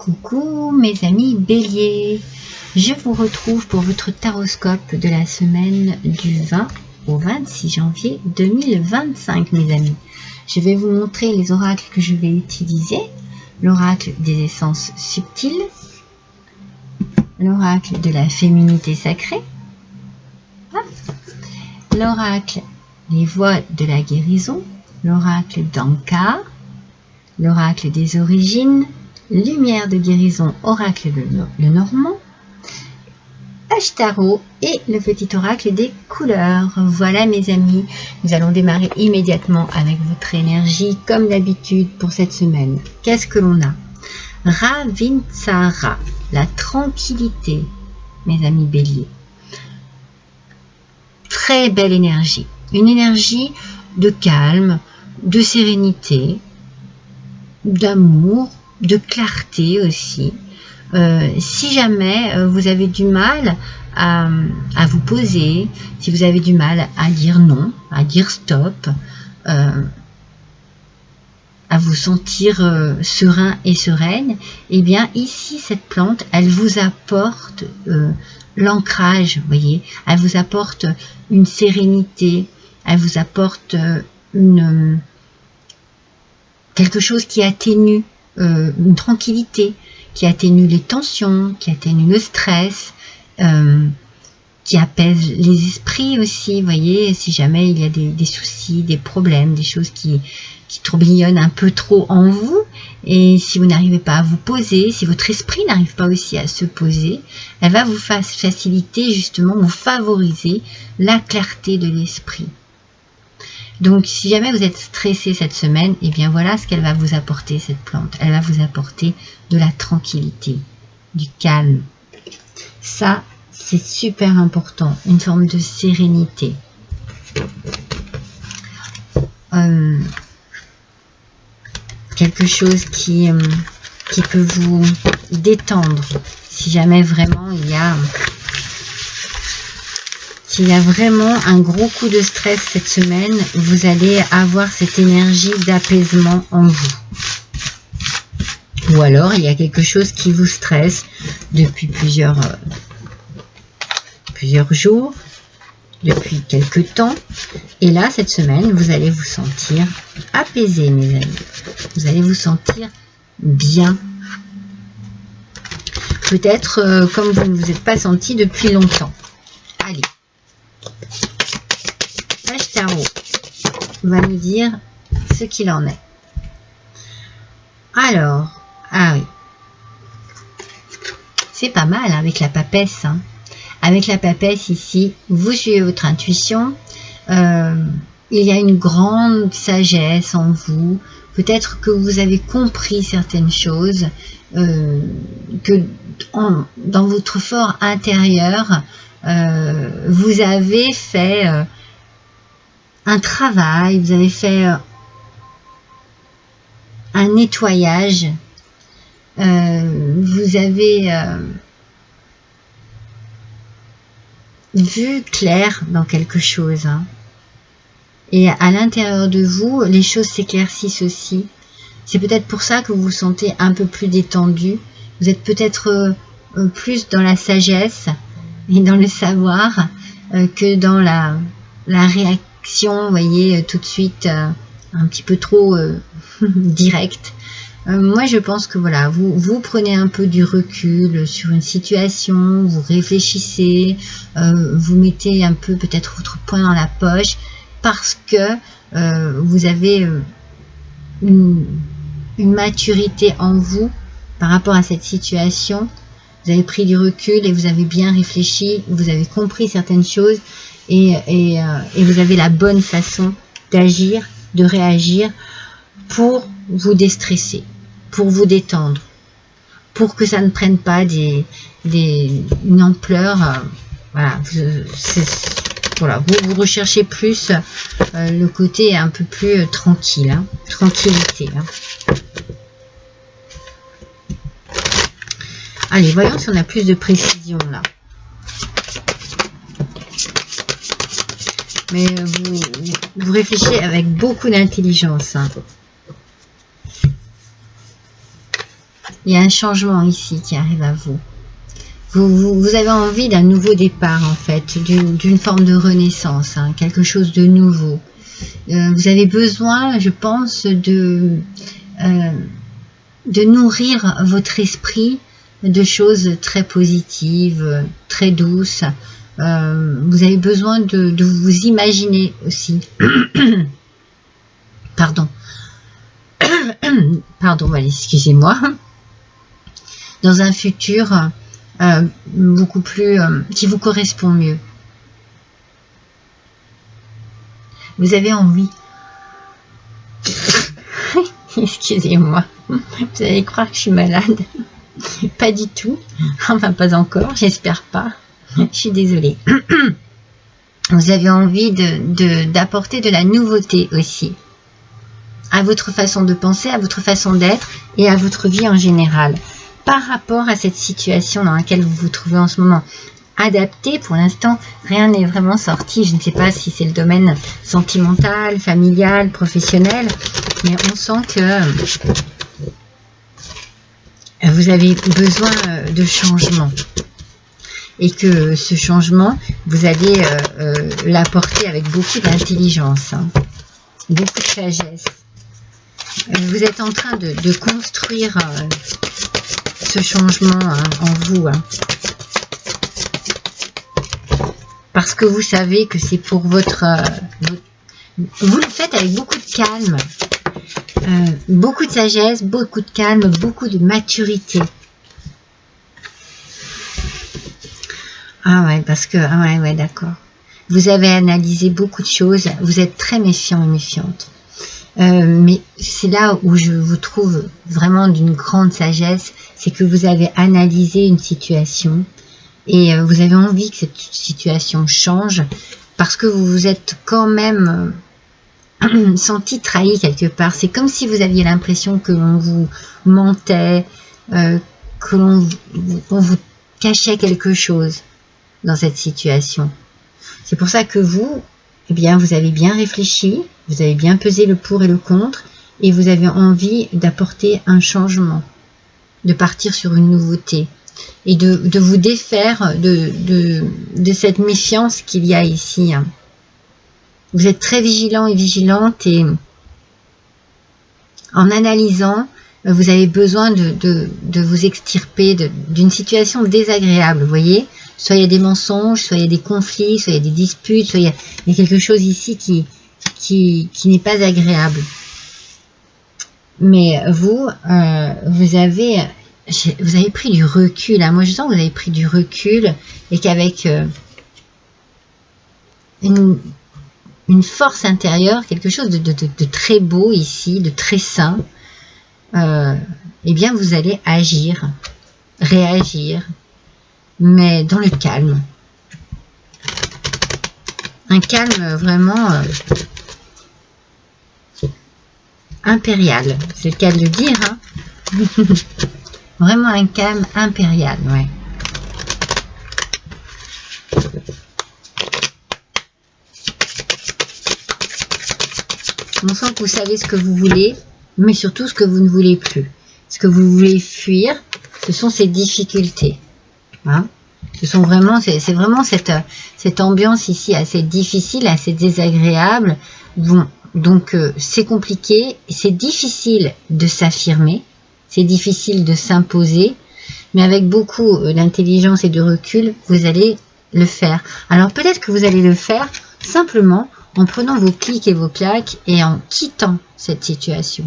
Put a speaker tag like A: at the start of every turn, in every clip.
A: Coucou mes amis béliers, je vous retrouve pour votre taroscope de la semaine du 20 au 26 janvier 2025 mes amis. Je vais vous montrer les oracles que je vais utiliser, l'oracle des essences subtiles, l'oracle de la féminité sacrée, l'oracle des voies de la guérison, l'oracle d'Anka, l'oracle des origines, lumière de guérison, oracle le normand, Ashtaro et le petit oracle des couleurs. Voilà mes amis, nous allons démarrer immédiatement avec votre énergie comme d'habitude pour cette semaine. Qu'est-ce que l'on a? Ravinsara, la tranquillité, mes amis béliers. Très belle énergie, une énergie de calme, de sérénité, d'amour, de clarté aussi. Si jamais vous avez du mal à vous poser, si vous avez du mal à dire non, à dire stop, à vous sentir serein et sereine, eh bien ici cette plante, elle vous apporte l'ancrage, vous voyez, elle vous apporte une sérénité, elle vous apporte quelque chose qui atténue, une tranquillité, qui atténue les tensions, qui atténue le stress, qui apaise les esprits aussi, vous voyez, si jamais il y a des soucis, des problèmes, des choses qui tourbillonnent un peu trop en vous, et si vous n'arrivez pas à vous poser, si votre esprit n'arrive pas aussi à se poser, elle va vous faciliter justement, vous favoriser la clarté de l'esprit. Donc, si jamais vous êtes stressé cette semaine, eh bien voilà ce qu'elle va vous apporter, cette plante. Elle va vous apporter de la tranquillité, du calme. Ça, c'est super important, une forme de sérénité. Quelque chose qui peut vous détendre, si jamais vraiment il y a vraiment un gros coup de stress cette semaine, vous allez avoir cette énergie d'apaisement en vous. Ou alors, il y a quelque chose qui vous stresse depuis plusieurs jours, depuis quelques temps. Et là, cette semaine, vous allez vous sentir apaisé, mes amis. Vous allez vous sentir bien. Peut-être comme vous ne vous êtes pas senti depuis longtemps. Allez. Ashtaro va nous dire ce qu'il en est. Alors, ah oui, c'est pas mal avec la papesse. Hein. Avec la papesse ici, vous suivez votre intuition. Il y a une grande sagesse en vous. Peut-être que vous avez compris certaines choses, que dans votre fort intérieur, vous avez fait un travail, vous avez fait un nettoyage, vous avez vu clair dans quelque chose, hein. Et à l'intérieur de vous, les choses s'éclaircissent aussi. C'est peut-être pour ça que vous vous sentez un peu plus détendu. Vous êtes peut-être plus dans la sagesse et dans le savoir que dans la réaction, vous voyez, tout de suite un petit peu trop directe. Moi, je pense que voilà, vous prenez un peu du recul sur une situation, vous réfléchissez, vous mettez un peu peut-être votre poing dans la poche parce que vous avez une maturité en vous par rapport à cette situation. Vous avez pris du recul et vous avez bien réfléchi, vous avez compris certaines choses et vous avez la bonne façon d'agir, de réagir pour vous déstresser, pour vous détendre, pour que ça ne prenne pas une ampleur. Voilà, vous recherchez plus le côté un peu plus tranquille, hein, tranquillité. Hein. Allez, voyons si on a plus de précision là. Mais vous réfléchissez avec beaucoup d'intelligence. Hein. Il y a un changement ici qui arrive à vous. Vous avez envie d'un nouveau départ, en fait, d'une forme de renaissance, hein, quelque chose de nouveau. Vous avez besoin, je pense, de nourrir votre esprit de choses très positives, très douces. Vous avez besoin de vous imaginer aussi. Pardon. Pardon, allez, excusez-moi. Dans un futur beaucoup plus... qui vous correspond mieux. Vous avez envie... Excusez-moi. Vous allez croire que je suis malade. Pas du tout. Enfin, pas encore. J'espère pas. Je suis désolée. Vous avez envie d'apporter de la nouveauté aussi. À votre façon de penser, à votre façon d'être et à votre vie en général. Par rapport à cette situation dans laquelle vous vous trouvez en ce moment. Adapté, pour l'instant, rien n'est vraiment sorti. Je ne sais pas si c'est le domaine sentimental, familial, professionnel, mais on sent que vous avez besoin de changement. Et que ce changement, vous allez l'apporter avec beaucoup d'intelligence, hein, beaucoup de sagesse. Vous êtes en train de construire ce changement en vous. Hein. Parce que vous savez que c'est pour votre... vous le faites avec beaucoup de calme, beaucoup de sagesse, beaucoup de calme, beaucoup de maturité. Ah ouais, parce que... Ah ouais, d'accord. Vous avez analysé beaucoup de choses, vous êtes très méfiant et méfiante. Mais c'est là où je vous trouve vraiment d'une grande sagesse, c'est que vous avez analysé une situation et vous avez envie que cette situation change parce que vous vous êtes quand même senti trahi quelque part. C'est comme si vous aviez l'impression que l'on vous mentait, que l'on vous cachait quelque chose dans cette situation. C'est pour ça que vous, eh bien, vous avez bien réfléchi, vous avez bien pesé le pour et le contre, et vous avez envie d'apporter un changement, de partir sur une nouveauté, et de vous défaire de cette méfiance qu'il y a ici. Vous êtes très vigilant et vigilante, et en analysant, vous avez besoin de vous extirper d'une situation désagréable, vous voyez. Soit il y a des mensonges, soit il y a des conflits, soit il y a des disputes, soit il y a quelque chose ici qui n'est pas agréable. Mais vous, vous avez pris du recul. Hein. Moi, je sens que vous avez pris du recul et qu'avec une force intérieure, quelque chose de très beau ici, de très sain, eh bien, vous allez agir, réagir, mais dans le calme. Un calme vraiment impérial, c'est le cas de le dire. Hein. Vraiment un calme impérial, ouais. On sent que vous savez ce que vous voulez, mais surtout ce que vous ne voulez plus. Ce que vous voulez fuir, ce sont ces difficultés. Hein, c'est vraiment cette ambiance ici assez difficile, assez désagréable. Bon, donc c'est compliqué, c'est difficile de s'affirmer, c'est difficile de s'imposer, mais avec beaucoup d'intelligence et de recul, vous allez le faire. Alors peut-être que vous allez le faire simplement en prenant vos clics et vos claques et en quittant cette situation.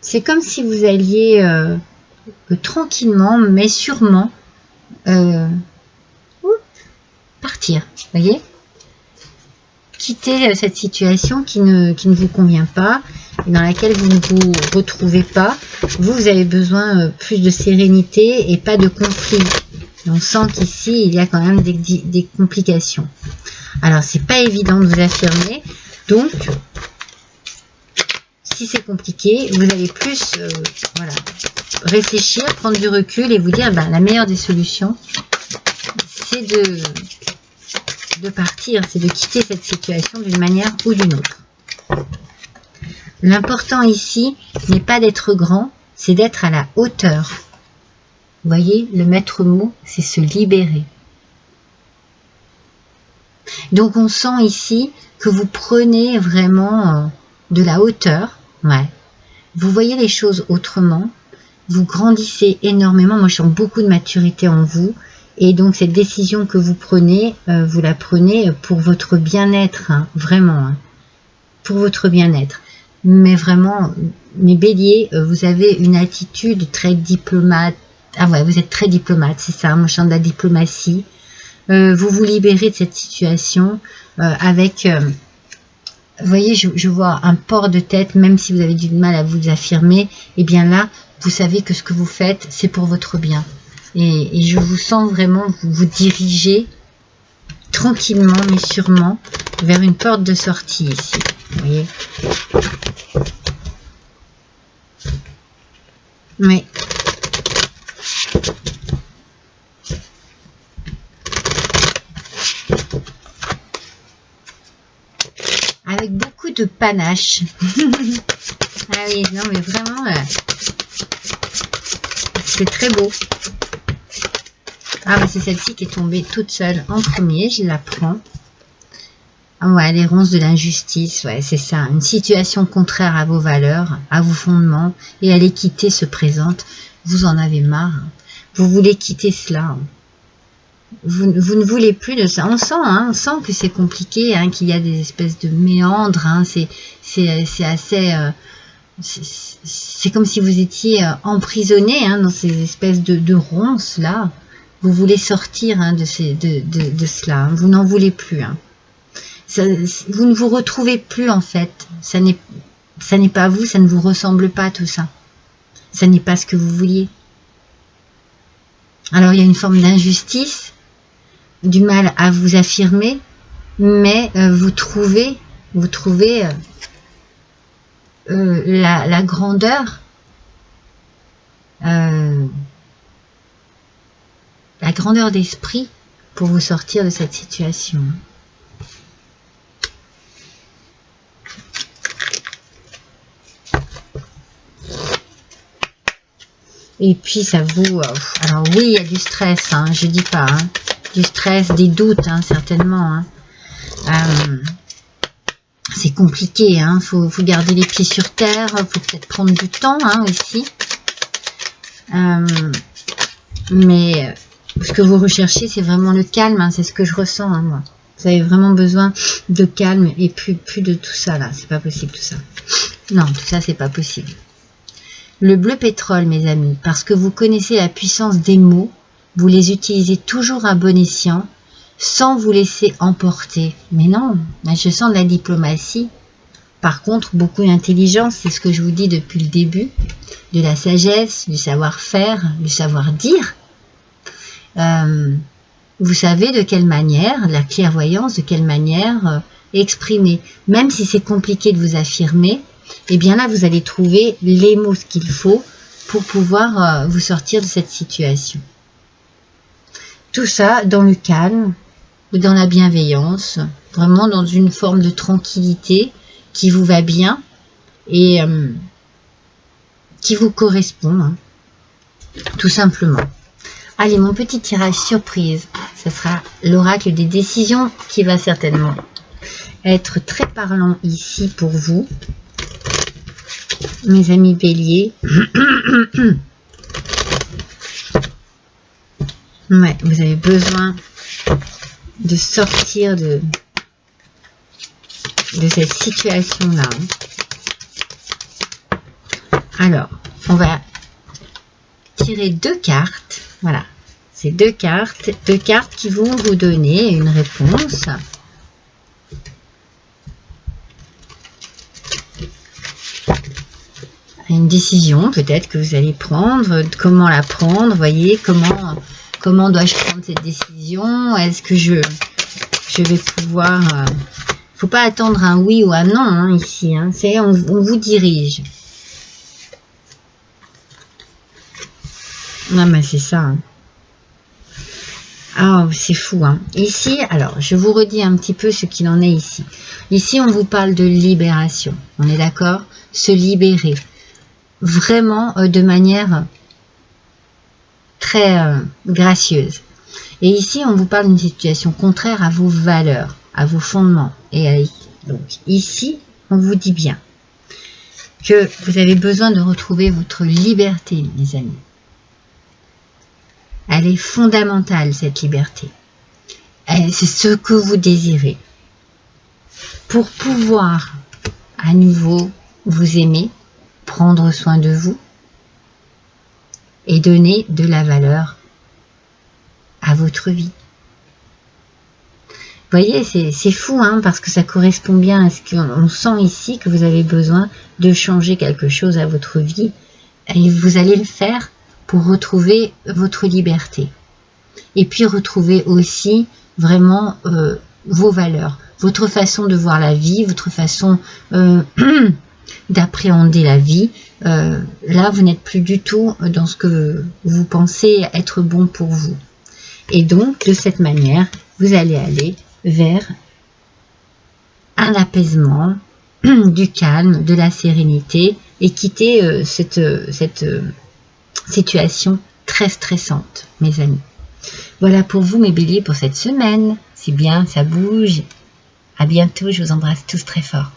A: C'est comme si vous alliez tranquillement, mais sûrement, partir, voyez, quitter cette situation qui ne vous convient pas, dans laquelle vous ne vous retrouvez pas. Vous avez besoin plus de sérénité et pas de conflit. Et on sent qu'ici, il y a quand même des complications. Alors, c'est pas évident de vous affirmer, donc... Si c'est compliqué, vous allez plus voilà, réfléchir, prendre du recul et vous dire la meilleure des solutions, c'est de partir, c'est de quitter cette situation d'une manière ou d'une autre. L'important ici n'est pas d'être grand, c'est d'être à la hauteur. Vous voyez, le maître mot, c'est se libérer. Donc on sent ici que vous prenez vraiment de la hauteur. Ouais. Vous voyez les choses autrement. Vous grandissez énormément. Moi, je sens beaucoup de maturité en vous. Et donc, cette décision que vous prenez, vous la prenez pour votre bien-être. Hein, vraiment. Hein, pour votre bien-être. Mais vraiment, mes béliers, vous avez une attitude très diplomate. Ah ouais, vous êtes très diplomate, c'est ça. Moi, je sens de la diplomatie. Vous vous libérez de cette situation avec... vous voyez, je vois un port de tête, même si vous avez du mal à vous affirmer. Et bien là, vous savez que ce que vous faites, c'est pour votre bien. Et je vous sens vraiment vous diriger tranquillement, mais sûrement, vers une porte de sortie ici. Vous voyez? Mais... avec beaucoup de panache. Ah oui, non mais vraiment, c'est très beau. Ah bah c'est celle-ci qui est tombée toute seule en premier, je la prends. Ah ouais, les ronces de l'injustice, ouais, c'est ça. Une situation contraire à vos valeurs, à vos fondements, et à l'équité se présente. Vous en avez marre. Vous voulez quitter cela. Vous ne voulez plus de ça. On sent que c'est compliqué, hein, qu'il y a des espèces de méandres. Hein, c'est assez... c'est comme si vous étiez emprisonné, hein, dans ces espèces de ronces là. Vous voulez sortir, hein, de cela. Hein. Vous n'en voulez plus. Hein. Vous ne vous retrouvez plus en fait. Ça n'est pas vous, ça ne vous ressemble pas tout ça. Ça n'est pas ce que vous vouliez. Alors il y a une forme d'injustice, du mal à vous affirmer, mais vous trouvez la grandeur, d'esprit pour vous sortir de cette situation. Et puis ça vous... alors oui, il y a du stress, hein, je dis pas. Hein, du stress, des doutes, hein, certainement. Hein. C'est compliqué, hein, faut garder les pieds sur terre, faut peut-être prendre du temps, hein, aussi. Mais ce que vous recherchez, c'est vraiment le calme, hein, c'est ce que je ressens, hein, moi. Vous avez vraiment besoin de calme et plus de tout ça, là. C'est pas possible, tout ça. Non, tout ça, c'est pas possible. Le bleu pétrole, mes amis, parce que vous connaissez la puissance des mots, vous les utilisez toujours à bon escient, sans vous laisser emporter. Mais non, je sens de la diplomatie. Par contre, beaucoup d'intelligence, c'est ce que je vous dis depuis le début, de la sagesse, du savoir-faire, du savoir-dire. Vous savez de quelle manière, la clairvoyance, de quelle manière exprimer. Même si c'est compliqué de vous affirmer, et bien là, vous allez trouver les mots qu'il faut pour pouvoir vous sortir de cette situation. Tout ça dans le calme, dans la bienveillance, vraiment dans une forme de tranquillité qui vous va bien et qui vous correspond, hein, tout simplement. Allez, mon petit tirage surprise, ce sera l'oracle des décisions qui va certainement être très parlant ici pour vous. Mes amis béliers, ouais, vous avez besoin de sortir de cette situation-là. Alors, on va tirer deux cartes. Voilà, c'est deux cartes qui vont vous donner une réponse. Une décision peut-être que vous allez prendre, comment la prendre, voyez, comment dois-je prendre cette décision, est-ce que je vais pouvoir... faut pas attendre un oui ou un non, hein, ici, hein, on vous dirige. Non mais c'est ça. Hein. Ah, c'est fou, hein. Ici, alors, je vous redis un petit peu ce qu'il en est ici. Ici, on vous parle de libération. On est d'accord? Se libérer. Vraiment de manière très gracieuse. Et ici, on vous parle d'une situation contraire à vos valeurs, à vos fondements. Et donc, ici, on vous dit bien que vous avez besoin de retrouver votre liberté, mes amis. Elle est fondamentale, cette liberté. C'est ce que vous désirez. Pour pouvoir à nouveau vous aimer, prendre soin de vous et donner de la valeur à votre vie. Vous voyez, c'est fou, hein, parce que ça correspond bien à ce qu'on sent ici, que vous avez besoin de changer quelque chose à votre vie. Et vous allez le faire pour retrouver votre liberté. Et puis retrouver aussi vraiment vos valeurs, votre façon de voir la vie, votre façon d'appréhender la vie. Là, vous n'êtes plus du tout dans ce que vous pensez être bon pour vous. Et donc, de cette manière, vous allez aller vers un apaisement, du calme, de la sérénité et quitter cette situation très stressante, mes amis. Voilà pour vous, mes béliers, pour cette semaine. C'est bien, ça bouge. À bientôt, je vous embrasse tous très fort.